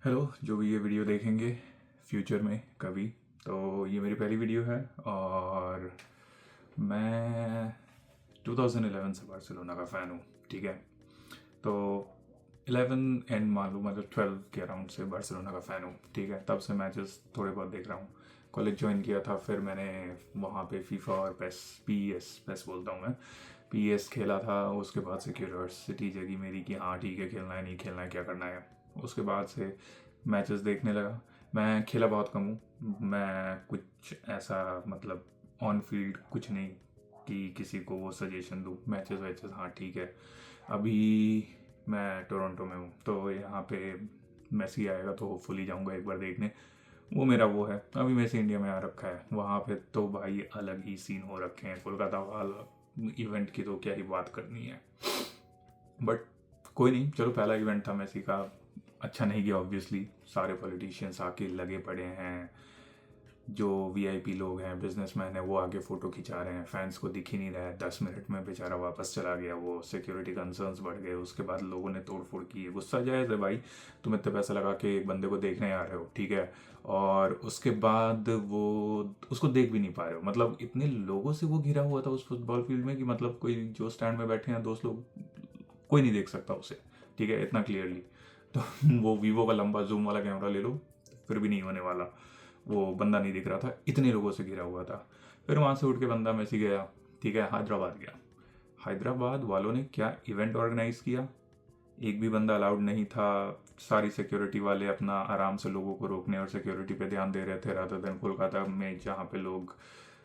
Hello, जो भी ये वीडियो देखेंगे फ्यूचर में कभी, तो ये मेरी पहली वीडियो है। और मैं 2011 से बार्सिलोना का फ़ैन हूँ। ठीक है, तो 11 एंड मान लो, मतलब 12 के अराउंड से बार्सिलोना का फ़ैन हूँ। ठीक है, तब से मैचेस थोड़े बहुत देख रहा हूँ। कॉलेज ज्वाइन किया था, फिर मैंने वहाँ पे फीफा और पेस बोलता हूँ मैं, पीएस खेला था। उसके बाद से क्यूरियोसिटी जगी मेरी कि हाँ ठीक है, खेलना है नहीं खेलना है, क्या करना है। उसके बाद से मैचेस देखने लगा। मैं खेला बहुत कम हूँ। मैं कुछ ऐसा, मतलब ऑन फील्ड कुछ नहीं कि किसी को वो सजेशन दूँ। मैचेस वैचेस हाँ ठीक है। अभी मैं टोरंटो में हूँ, तो यहाँ पे मेसी आएगा तो होपफुली जाऊँगा एक बार देखने। वो मेरा वो है। अभी मेसी इंडिया में आ रखा है, वहाँ पे तो भाई अलग ही सीन हो रखे हैं। कोलकाता वाला इवेंट की तो क्या ही बात करनी है। बट कोई नहीं, चलो पहला इवेंट था मेसी का, अच्छा नहीं गया ऑब्वियसली। सारे पॉलिटिशियंस आके लगे पड़े हैं, जो वीआईपी लोग हैं, बिजनेसमैन है, वो आगे फ़ोटो खिंचा रहे हैं। फैंस को दिख ही नहीं रहा है। 10 मिनट में बेचारा वापस चला गया। वो सिक्योरिटी कंसर्न्स बढ़ गए। उसके बाद लोगों ने तोड़ फोड़ की। गुस्सा जायज़ है भाई, तुम इतने पैसा लगा के एक बंदे को देखने आ रहे हो, ठीक है, और उसके बाद वो उसको देख भी नहीं पा रहे हो। मतलब इतने लोगों से वो घिरा हुआ था उस फुटबॉल फील्ड में कि मतलब कोई जो स्टैंड में बैठे हैं दोस्त लोग, कोई नहीं देख सकता उसे। ठीक है, इतना क्लियरली। तो वो वीवो का लंबा जूम वाला कैमरा ले लो, फिर भी नहीं होने वाला। वो बंदा नहीं दिख रहा था, इतने लोगों से घिरा हुआ था। फिर वहाँ से उठ के बंदा मेसी गया। ठीक है, हैदराबाद गया। हैदराबाद वालों ने क्या इवेंट ऑर्गेनाइज किया, एक भी बंदा अलाउड नहीं था। सारी सिक्योरिटी वाले अपना आराम से लोगों को रोकने और सिक्योरिटी पे ध्यान दे रहे थे, रादर देन कोलकाता में जहाँ पे लोग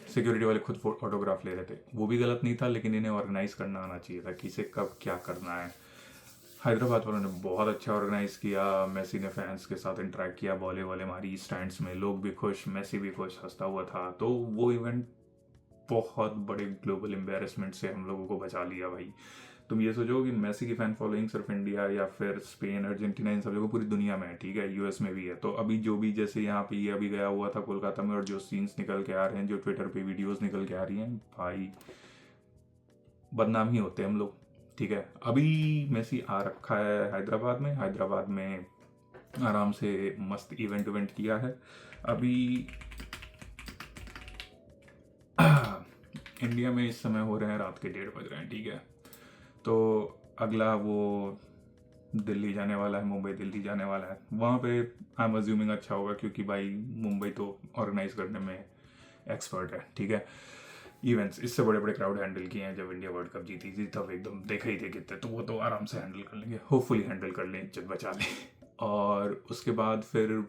सिक्योरिटी वाले खुद ऑटोग्राफ ले रहे थे। वो भी गलत नहीं था, लेकिन इन्हें ऑर्गेनाइज करना आना चाहिए था, किसे कब क्या करना है। हैदराबाद वालों ने बहुत अच्छा ऑर्गेनाइज किया। मेसी ने फैंस के साथ इंटरेक्ट किया, बॉले वॉले मारी स्टैंड्स में, लोग भी खुश, मेसी भी खुश, हंसता हुआ था। तो वो इवेंट बहुत बड़े ग्लोबल एम्बेरसमेंट से हम लोगों को बचा लिया भाई। तुम ये सोचो कि मेसी की फैन फॉलोइंग सिर्फ इंडिया या फिर स्पेन, अर्जेंटीना, इन सब जगह पूरी दुनिया में है। ठीक है, यूएस में भी है। तो अभी जो भी, जैसे यहाँ पे ये अभी गया हुआ था कोलकाता में, और जो सीन्स निकल के आ रहे हैं, जो ट्विटर पे वीडियोस निकल के आ रही हैं भाई, बदनाम ही होते हैं हम लोग। ठीक है, अभी मेसी आ रखा है हैदराबाद में। हैदराबाद में आराम से मस्त इवेंट किया है। अभी इंडिया में इस समय हो रहे हैं रात के 1:30 बज रहे हैं। ठीक है, तो अगला वो दिल्ली जाने वाला है, मुंबई दिल्ली जाने वाला है। वहाँ पे आई एम अज्यूमिंग अच्छा होगा, क्योंकि भाई मुंबई तो ऑर्गेनाइज करने में एक्सपर्ट है। ठीक है, इवेंट्स इससे बड़े बड़े क्राउड हैंडल किए हैं। जब इंडिया वर्ल्ड कप जीती थी तब एकदम देखा ही थे कितने, तो वो तो आराम से हैंडल कर लेंगे, होपफुली हैंडल कर लें, इज्जत बचा लें। और उसके बाद फिर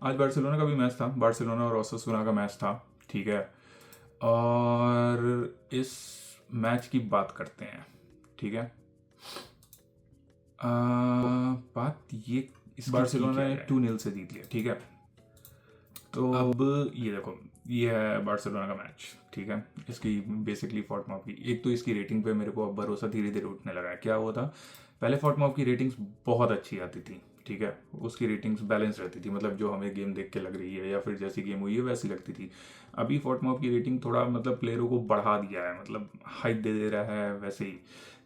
आज बार्सिलोना का भी मैच था, बार्सिलोना और ओसासुना का मैच था। ठीक है, और इस मैच की बात करते हैं। ठीक है, बात ये, इस बार्सिलोना ने 2-0 से जीत लिया। ठीक है, तो अब ये देखो, ये है बार्सिलोना का मैच। ठीक है, इसकी बेसिकली फॉर्टमॉप की, एक तो इसकी रेटिंग पे मेरे को अब भरोसा धीरे धीरे उठने लगा है। क्या हुआ था, पहले फॉर्टमॉप की रेटिंग्स बहुत अच्छी आती थी। ठीक है, उसकी रेटिंग्स बैलेंस रहती थी, मतलब जो हमें गेम देख के लग रही है या फिर जैसी गेम हुई है वैसी लगती थी। अभी फॉर्टमॉप की रेटिंग थोड़ा, मतलब प्लेयरों को बढ़ा दिया है, मतलब हाइप दे दे रहा है वैसे ही।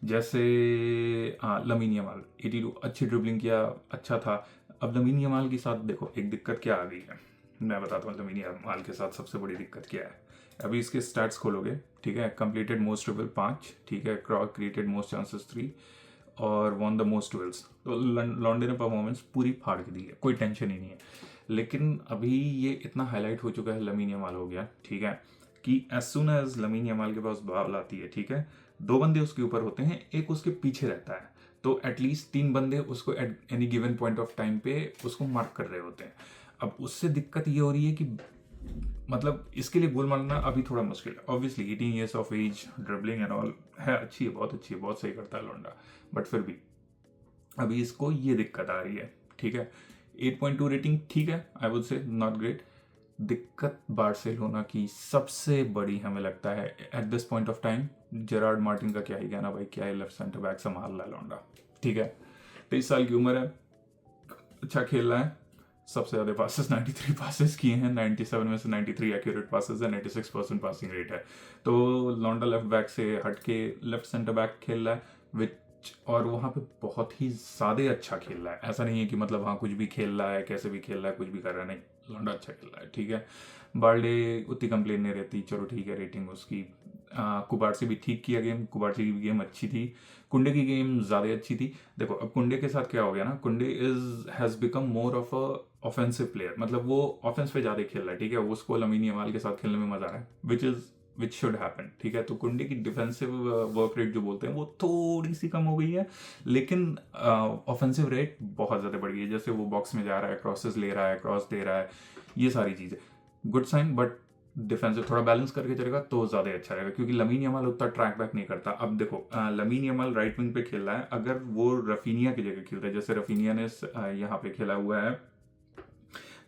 जैसे हाँ, लमीन यमाल 82 अच्छी ड्रिबलिंग किया, अच्छा था। अब लमीन यमाल के साथ देखो एक दिक्कत क्या आ गई है, मैं बताता हूँ लमीन यमाल के साथ सबसे बड़ी दिक्कत क्या है। अभी इसके स्टैट्स खोलोगे, ठीक है, कंप्लीटेड मोस्ट ट्रिबल 5, ठीक है, क्रिएटेड मोस्ट चांसेस 3, और वन द मोस्ट डुएल्स। तो लॉन्डे ने परफॉर्मेंस पूरी फाड़ के दी है, कोई टेंशन ही नहीं है। लेकिन अभी ये इतना हाईलाइट हो चुका है, लमीन यमाल हो गया, ठीक है, कि as soon as lamin Yamal के पास बॉल आती है, ठीक है, दो बंदे उसके ऊपर होते हैं, एक उसके पीछे रहता है, तो एटलीस्ट 3 बंदे उसको at any given point of time पे उसको मार्क कर रहे होते हैं। अब उससे दिक्कत ये हो रही है कि मतलब इसके लिए गोल मारना अभी थोड़ा मुश्किल है। Obviously 18 years of age, dribbling and all है, अच्छी है, बहुत अच्छी है, बहुत सही करता है लौंडा, बट फिर भी अभी इसको ये दिक्कत आ रही है। ठीक है, 8.2 रेटिंग ठीक है, I would say not great. दिक्कत बार्सिलोना की सबसे बड़ी हमें लगता है at this point of time, Gerrard Martin का क्या ही कहना भाई, क्या ही लेफ्ट सेंटर बैक संभाल रहा है लौंडा। ठीक है, 23 साल की उम्र है, अच्छा खेल रहा है, सबसे ज़्यादा पासेस 93 पासेस किए हैं, 97 में से 93 एक्यूरेट पासेस है, 96% पासिंग रेट है। तो लॉन्डा लेफ्ट बैक से हट के लेफ्ट सेंटर बैक खेल रहा है, विच और वहाँ पे बहुत ही ज़्यादा अच्छा खेल रहा है। ऐसा नहीं है कि मतलब हाँ कुछ भी खेल रहा है, कैसे भी खेल रहा है, कुछ भी कर रहा है, नहीं, लौंडा अच्छा खेल रहा है, ठीक है। बार्डे उतनी कंप्लेन नहीं रहती, चलो ठीक है, रेटिंग उसकी। कुबार से भी ठीक किया गेम, कुबार से की गेम अच्छी थी, कुंडे की गेम ज़्यादा अच्छी थी। देखो अब कुंडे के साथ क्या हो गया ना, कुंडे has become more of a offensive player, मतलब वो ऑफेंस पे ज़्यादा खेल रहा है, ठीक है। उसको लमीन यमाल के साथ खेलने में मज़ा आ रहा है, विच शुड हैपन, ठीक है। तो कुंडे की डिफेंसिव वर्क रेट जो बोलते हैं वो थोड़ी सी कम हो गई है, लेकिन ऑफेंसिव रेट बहुत ज़्यादा बढ़ गई है। जैसे वो बॉक्स में जा रहा है, क्रॉसेस ले रहा है, क्रॉस दे रहा है, ये सारी चीज़ें गुड साइन। बट डिफेंसिव थोड़ा बैलेंस करके चलेगा तो ज़्यादा अच्छा रहेगा, क्योंकि लमीन यमाल उतना ट्रैक बैक नहीं करता। अब देखो लमीन यमाल राइट विंग पे खेल रहा है, अगर वो रफीनिया की जगह खेलता है, जैसे रफीनिया ने यहाँ पे खेला हुआ है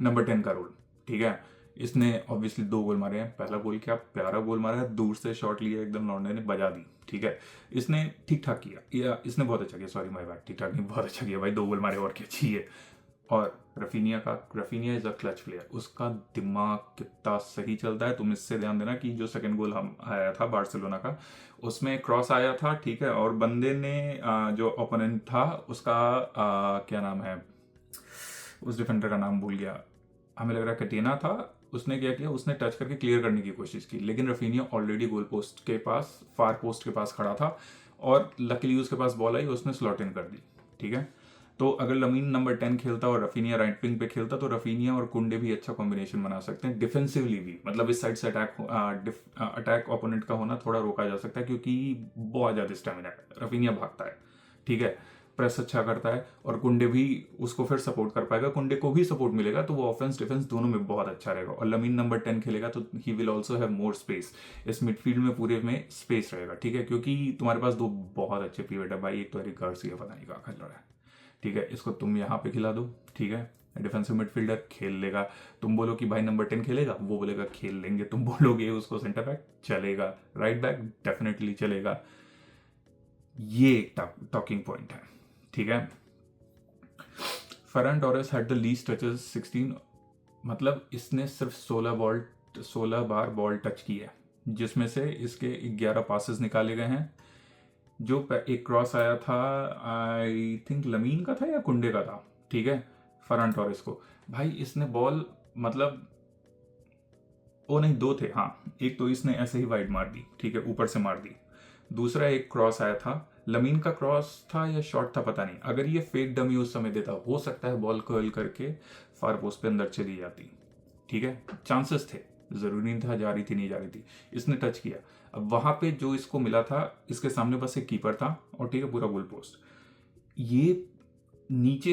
नंबर 10 का रोल, ठीक है। इसने ऑब्वियसली 2 गोल मारे हैं। पहला गोल क्या प्यारा गोल मारा है, दूर से शॉट लिया, एकदम लौंडे ने बजा दी, ठीक है। इसने ठीक ठाक किया, या इसने बहुत अच्छा किया, सॉरी माय बैड, ठीक ठाक नहीं, बहुत अच्छा किया भाई, 2 गोल मारे और क्या चाहिए। और Raphinha is a clutch player, उसका दिमाग कितना सही चलता है। तुम इससे ध्यान देना कि जो सेकंड गोल हम आया था बार्सिलोना का, उसमें क्रॉस आया था, ठीक है, और बंदे ने जो ओपोनेंट था उसका क्या नाम है, उस डिफेंडर का नाम भूल गया, हमें लग रहा है कटेना था। उसने क्या किया, उसने टच करके क्लियर करने की कोशिश की, लेकिन रफीनिया ऑलरेडी गोल पोस्ट के पास, फार पोस्ट के पास खड़ा था, और लकीली उसके पास बॉल आई, उसने स्लॉट इन कर दी, ठीक है। तो अगर लमीन नंबर 10 खेलता और रफीनिया राइट विंग पे खेलता, तो रफीनिया और कुंडे भी अच्छा कॉम्बिनेशन बना सकते हैं, डिफेंसिवली भी, मतलब इस साइड से अटैक ओपोनेंट का होना थोड़ा रोका जा सकता है, क्योंकि बहुत ज़्यादा स्टेमिना है, रफीनिया भागता है, ठीक है, प्रेस अच्छा करता है, और कुंडे भी उसको फिर सपोर्ट कर पाएगा, कुंडे को भी सपोर्ट मिलेगा, तो वो ऑफेंस डिफेंस दोनों में बहुत अच्छा रहेगा। और लमीन नंबर 10 खेलेगा तो he will also have more space, इस मिडफील्ड में पूरे में स्पेस रहेगा, ठीक है, क्योंकि तुम्हारे पास 2 बहुत अच्छे पीवेट है भाई, एक तो एरिक गार्सिया पता नहीं कहाँ खेल रहा है, ठीक है, इसको तुम यहाँ पे खिला दो, ठीक है, डिफेंसिव मिडफील्डर खेल लेगा। तुम बोलो कि भाई नंबर 10 खेलेगा, वो बोलेगा खेल लेंगे, तुम बोलोगे उसको सेंटर बैक, चलेगा, राइट बैक डेफिनेटली चलेगा। ये एक टॉकिंग पॉइंट है, ठीक है। Farhan Torres had the least touches 16, मतलब इसने सिर्फ 16 बार बॉल टच की है, जिसमें से इसके 11 पासेस निकाले गए हैं। जो एक क्रॉस आया था, आई थिंक लमीन का था या कुंडे का था, ठीक है, फरहान टोरेस को, भाई इसने बॉल, मतलब वो नहीं, 2 थे, हाँ, एक तो इसने ऐसे ही वाइड मार दी, ठीक है, ऊपर से मार दी। दूसरा एक क्रॉस आया था, लमीन का क्रॉस था या शॉट था पता नहीं, अगर ये फेक डमी उस समय देता, हो सकता है बॉल कर्ल करके फार पोस्ट पे अंदर चली जाती, ठीक है, चांसेस थे, जरूरी नहीं था जा रही थी, नहीं जा रही थी, इसने टच किया। अब वहां पे जो इसको मिला था, इसके सामने बस एक कीपर था, और ठीक है, पूरा गोल पोस्ट, ये नीचे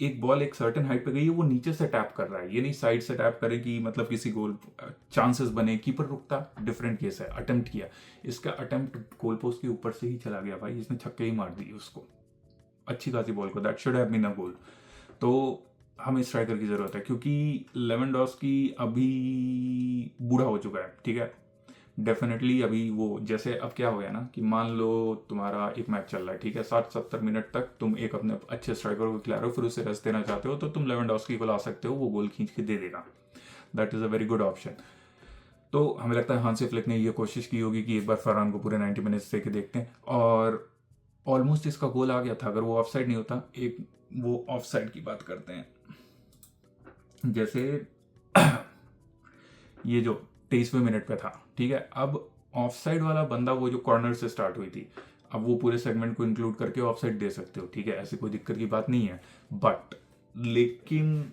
एक बॉल एक सर्टेन हाइट पे गई है, वो नीचे से टैप कर रहा है, ये नहीं साइड से टैप करे कि मतलब किसी गोल चांसेस बने, कीपर रुकता, डिफरेंट केस है। अटेम्प्ट किया, इसका अटेम्प्ट गोल पोस्ट के ऊपर से ही चला गया भाई, इसने छक्के ही मार दी उसको, अच्छी खासी बॉल को, that should have been a goal. तो हमें स्ट्राइकर की जरूरत है, क्योंकि लेवेंडोस्की अभी बूढ़ा हो चुका है, ठीक है, डेफिनेटली अभी वो, जैसे अब क्या हो गया ना कि मान लो तुम्हारा एक मैच चल रहा है, ठीक है, 60-70 मिनट तक तुम एक अपने अच्छे स्ट्राइकर को खिला रहे हो, फिर उसे रेस्ट देना चाहते हो, तो तुम लेवेंडोस्की को ला सकते हो, वो गोल खींच के दे देगा, that is a very good option. तो हमें लगता है हांसी फ्लिक ने ये कोशिश की होगी कि एक बार फरहान को पूरे 90 मिनट्स दे के देखते हैं, और ऑलमोस्ट इसका गोल आ गया था, अगर वो ऑफ साइड नहीं होता। एक वो ऑफ साइड की बात करते हैं, जैसे ये जो 23वें मिनट पे था, ठीक है, अब ऑफ साइड वाला बंदा, वो जो कॉर्नर से स्टार्ट हुई थी, अब वो पूरे सेगमेंट को इंक्लूड करके ऑफ साइड दे सकते हो, ठीक है, ऐसी कोई दिक्कत की बात नहीं है। बट लेकिन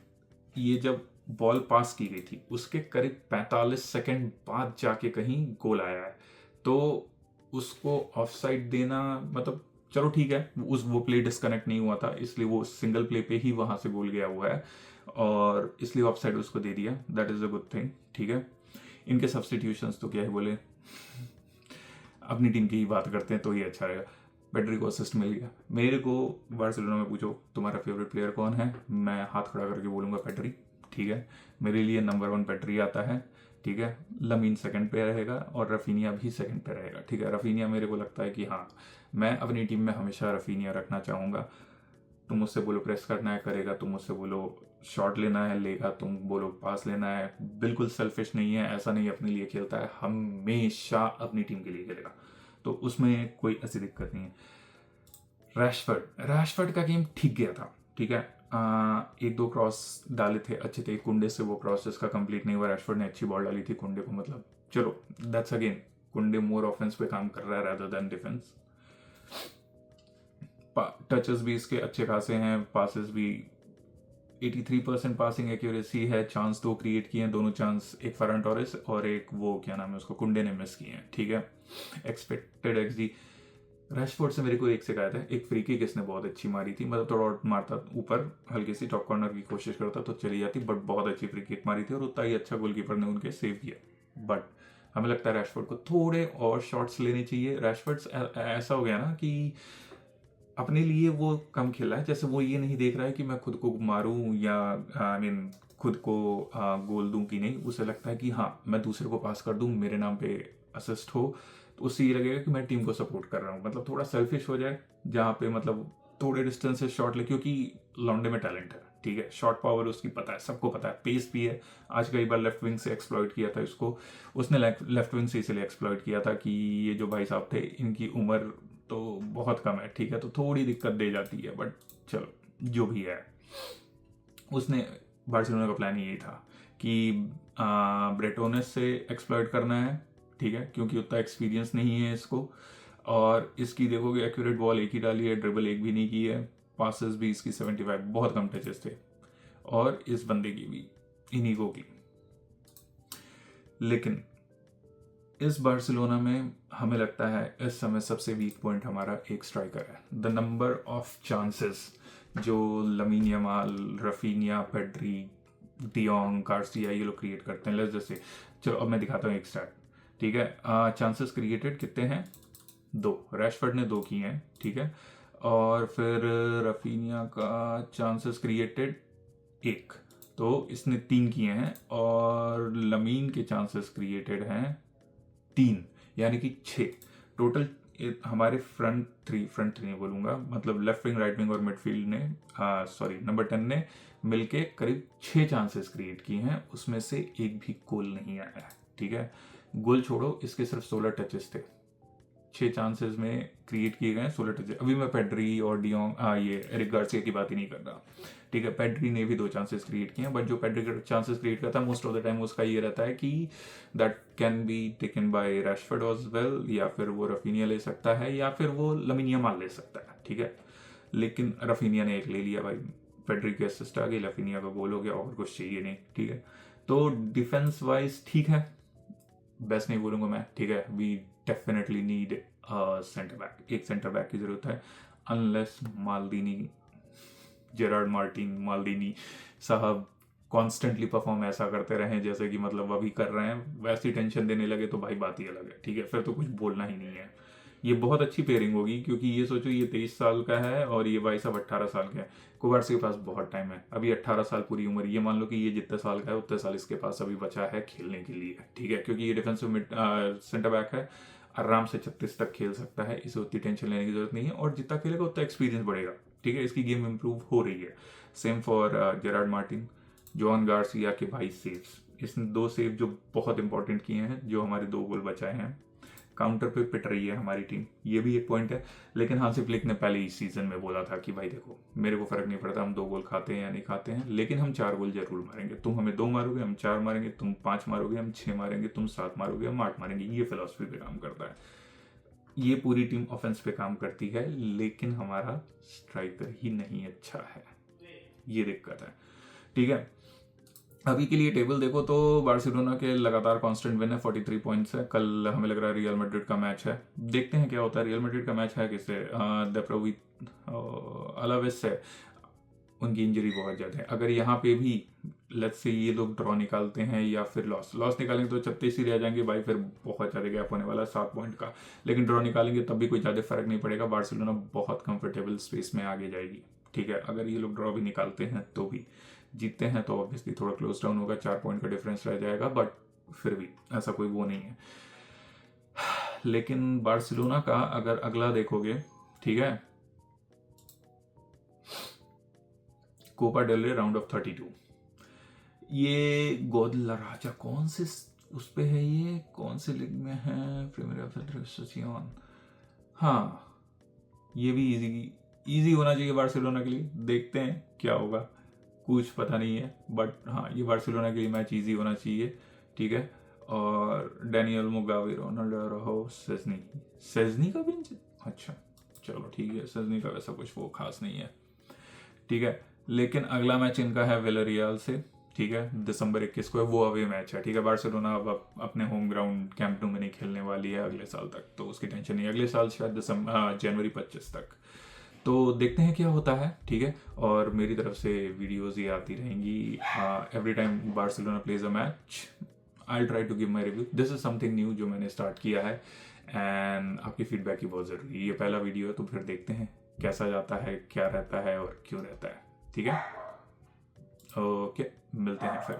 ये जब बॉल पास की गई थी, उसके करीब 45 सेकंड बाद जाके कहीं गोल आया है, तो उसको ऑफ साइड देना, मतलब चलो ठीक है, वो प्ले डिस्कनेक्ट नहीं हुआ था, इसलिए वो सिंगल प्ले पे ही वहां से गोल गया हुआ है, और इसलिए ऑफ साइड उसको दे दिया, that is a good thing, ठीक है। इनके सब्सटीट्यूशंस तो क्या ही बोले, अपनी टीम की ही बात करते हैं तो ही अच्छा रहेगा। पेड्री को असिस्ट मिल गया, मेरे को बार्सिलोना में पूछो तुम्हारा फेवरेट प्लेयर कौन है, मैं हाथ खड़ा करके बोलूंगा पेड्री, ठीक है, मेरे लिए नंबर 1 पेड्री आता है, ठीक है, लमीन सेकंड पे रहेगा, और रफीनिया भी सेकंड पे रहेगा, ठीक है। रफीनिया मेरे को लगता है कि हाँ, मैं अपनी टीम में हमेशा रफीनिया रखना चाहूँगा। तुम मुझसे बोलो प्रेस करना है, करेगा, तुम मुझसे बोलो शॉट लेना है, लेगा, तुम बोलो पास लेना है, बिल्कुल सेल्फिश नहीं है, ऐसा नहीं अपने लिए खेलता है, हमेशा अपनी टीम के लिए खेलेगा, तो उसमें कोई ऐसी दिक्कत नहीं है। रैशफर्ड का गेम ठीक गया था, ठीक है। एक दो क्रॉस डाले थे अच्छे थे, कुंडे से वो क्रॉस जिसका कंप्लीट नहीं हुआ, रैशफर्ड ने अच्छी बॉल डाली थी कुंडे को, मतलब चलो दैट्स अगेन कुंडे मोर ऑफेंस पे काम कर रहा है रादर देन डिफेंस। टचेस भी इसके अच्छे खासे हैं, पासेस भी 83% पासिंग एक्यूरेसी है। चांस दो क्रिएट किए हैं, दोनों चांस एक फरन टोरेस और एक वो क्या नाम है उसको कुंडे ने मिस किए हैं, ठीक है। एक्सपेक्टेड एक्सजी रैशफोर्ड से मेरे को एक शिकायत है, एक फ्री किक इसने बहुत अच्छी मारी थी, मतलब थोड़ा मारता ऊपर हल्की सी टॉप कॉर्नर की कोशिश करता तो चली जाती, बट बहुत अच्छी फ्री किक मारी थी और उतना ही अच्छा गोलकीपर ने उनके सेव किया। बट हमें लगता है रैशफोर्ड को थोड़े और शॉट्स लेने चाहिए। रैशफोर्ड ऐसा हो गया ना कि अपने लिए वो कम खेला है, जैसे वो ये नहीं देख रहा है कि मैं खुद को मारूं या आई मीन खुद को गोल दूं कि नहीं, उसे लगता है कि हाँ मैं दूसरे को पास कर दूं, मेरे नाम पे असिस्ट हो, तो उससे ये लगेगा कि मैं टीम को सपोर्ट कर रहा हूँ, मतलब थोड़ा सेल्फिश हो जाए जहाँ पे मतलब थोड़े डिस्टेंस से शॉट ले, क्योंकि लॉन्डे में टैलेंट है, ठीक है, शॉट पावर उसकी पता है, सबको पता है, पेस भी है। आज कई बार लेफ्ट विंग से एक्सप्लॉइट किया था इसको, उसने लेफ्ट विंग से इसलिए एक्सप्लॉइट किया था कि ये जो भाई साहब थे इनकी उम्र तो बहुत कम है, ठीक है, तो थोड़ी दिक्कत दे जाती है, बट चलो जो भी है। उसने बार्सिलोना का प्लान यही था कि ब्रेटोनेस से एक्सप्लॉइट करना है, ठीक है, क्योंकि उतना एक्सपीरियंस नहीं है इसको, और इसकी देखोगे एक्यूरेट बॉल एक ही डाली है, ड्रिबल एक भी नहीं की है, पासेस भी इसकी 75, बहुत कम टचेस थे, और इस बंदे की भी इनिगो की। लेकिन इस बार्सिलोना में हमें लगता है इस समय सबसे वीक पॉइंट हमारा एक स्ट्राइकर है। द नंबर ऑफ चांसेस जो lamin Yamal, Raphinha, Pedri, de Jong, Garcia ये लोग क्रिएट करते हैं, लेट्स जैसे चलो अब मैं दिखाता हूँ एक स्टैट, ठीक है। चांसेस क्रिएटेड कितने हैं? 2, रैशफर्ड ने 2 किए हैं, ठीक है, और फिर रफीनिया का चांसेस क्रिएटेड 1, तो इसने 3 किए हैं, और लमीन के चांसेस क्रिएटेड हैं 3, यानी कि 6 टोटल। हमारे फ्रंट थ्री नहीं बोलूंगा, मतलब लेफ्ट विंग, राइट विंग और मिडफील्ड ने सॉरी नंबर 10 ने मिलके करीब 6 चांसेस क्रिएट किए हैं, उसमें से एक भी गोल नहीं आया है, ठीक है। गोल छोड़ो, इसके सिर्फ 16 टचेस थे, 6 चांसेस में क्रिएट किए गए 16 टचेस। अभी मैं पेड्री और डियोंग ये एरिक गार्सिया की बात ही नहीं कर रहा, ठीक है। पेड्री ने भी 2 चांसेस क्रिएट किए हैं, बट जो पेड्री का चांसेस क्रिएट करता है मोस्ट ऑफ द टाइम उसका ये रहता है कि that can be taken by Rashford as well, या फिर वो रफीनिया ले सकता है, या फिर वो लमीन यमाल ले सकता है, ठीक है। लेकिन रफीनिया ने एक ले लिया भाई, पेड्री की असिस्ट आ गई, रफीनिया का गोल हो गया, और कुछ चाहिए नहीं, ठीक है। तो डिफेंस वाइज ठीक है, बेस्ट नहीं बोलूंगा मैं, ठीक है। We definitely need centre back, एक सेंटर बैक की जरूरत है, unless Maldini, Gerard Martin, Maldini साहब कॉन्स्टेंटली परफॉर्म ऐसा करते रहे जैसे कि मतलब अभी कर रहे हैं, वैसी टेंशन देने लगे तो भाई बात ही अलग है, ठीक है, फिर तो कुछ बोलना ही नहीं है। ये बहुत अच्छी पेयरिंग होगी, क्योंकि ये सोचो ये 23 साल का है और ये भाई साहब 18 साल का है, कुवार्सी के पास बहुत टाइम है, अभी 18 साल पूरी उम्र, ये मान लो कि ये जितने साल का है उतने साल इसके पास अभी बचा है खेलने के लिए, ठीक है, क्योंकि ये डिफेंसिव मिड सेंटर बैक है, आराम से 36 तक खेल सकता है, इसे उतनी टेंशन लेने की जरूरत नहीं है, और जितना खेलेगा उतना एक्सपीरियंस बढ़ेगा, ठीक है, इसकी गेम इंप्रूव हो रही है। Same for Gerrard Martin, John Garcia के भाई सेव्स, इसने 2 सेव जो बहुत इंपॉर्टेंट किए हैं, जो हमारे 2 गोल बचाए हैं, काउंटर पे पिट रही है हमारी टीम, ये भी एक पॉइंट है। लेकिन हांसी फ्लिक ने पहले ही सीजन में बोला था कि भाई देखो मेरे को फर्क नहीं पड़ता हम 2 गोल खाते हैं या नहीं खाते हैं, लेकिन हम 4 गोल जरूर मारेंगे, तुम हमें 2 मारोगे हम 4 मारेंगे, तुम 5 मारोगे हम 6 मारेंगे, तुम 7 मारोगे हम 8 मारेंगे, ये फिलॉसफी पे काम करता है। ये पूरी टीम ऑफेंस पे काम करती है, लेकिन हमारा स्ट्राइकर ही नहीं अच्छा है, ये दिक्कत है, ठीक है। अभी के लिए टेबल देखो तो बार्सिलोना के लगातार कांस्टेंट विन है, 43 पॉइंट्स है। कल हमें लग रहा है रियल मैड्रिड का मैच है, देखते हैं क्या होता है। रियल मैड्रिड का मैच है किससे? देप्रवी अलावेस से, उनकी इंजरी बहुत ज़्यादा है। अगर यहाँ पे भी लेट्स से ये लोग ड्रॉ निकालते हैं या फिर लॉस निकालेंगे तो 36 ही रह जाएंगे भाई, फिर बहुत ज़्यादा गैप होने वाला है 7 पॉइंट का। लेकिन ड्रॉ निकालेंगे तब भी कोई ज़्यादा फर्क नहीं पड़ेगा, बार्सिलोना बहुत कंफर्टेबल स्पेस में आगे जाएगी, ठीक है। अगर ये लोग ड्रॉ भी निकालते हैं तो भी, जीतते हैं तो ऑब्वियसली थोड़ा क्लोज डाउन होगा, 4 पॉइंट का डिफरेंस रह जाएगा, बट फिर भी ऐसा कोई वो नहीं है। लेकिन बार्सिलोना का अगर अगला देखोगे, ठीक है, कोपा डेल रे राउंड ऑफ 32, ये गोदला राजा कौन से उस पे है, ये कौन से लीग में है? प्रीमियर फेडरेशन, हाँ, ये भी इजी इजी होना चाहिए बार्सिलोना के लिए, देखते हैं क्या होगा, कुछ पता नहीं है, बट हाँ ये बार्सिलोना के लिए मैच इजी होना चाहिए, ठीक है। और डैनियल मुगावे, रोनाल्डो अराउहो, सेजनी, सेजनी का भी अच्छा चलो ठीक है, सेजनी का वैसा कुछ वो खास नहीं है, ठीक है। लेकिन अगला मैच इनका है विलारियल से, ठीक है, दिसंबर 21 को है, वो अवे मैच है, ठीक है। बार्सिलोना अब अपने होम ग्राउंड कैंप नो में नहीं खेलने वाली है अगले साल तक, तो उसकी टेंशन नहीं, अगले साल शायद जनवरी 25 तक, तो देखते हैं क्या होता है, ठीक है। और मेरी तरफ से वीडियोस ये आती रहेंगी every time Barcelona plays a match, I try to give my review, this is something new जो मैंने स्टार्ट किया है, एंड आपकी फीडबैक की बहुत ज़रूरी है, ये पहला वीडियो है तो फिर देखते हैं कैसा जाता है, क्या रहता है और क्यों रहता है, ठीक है। ओके, मिलते हैं फिर।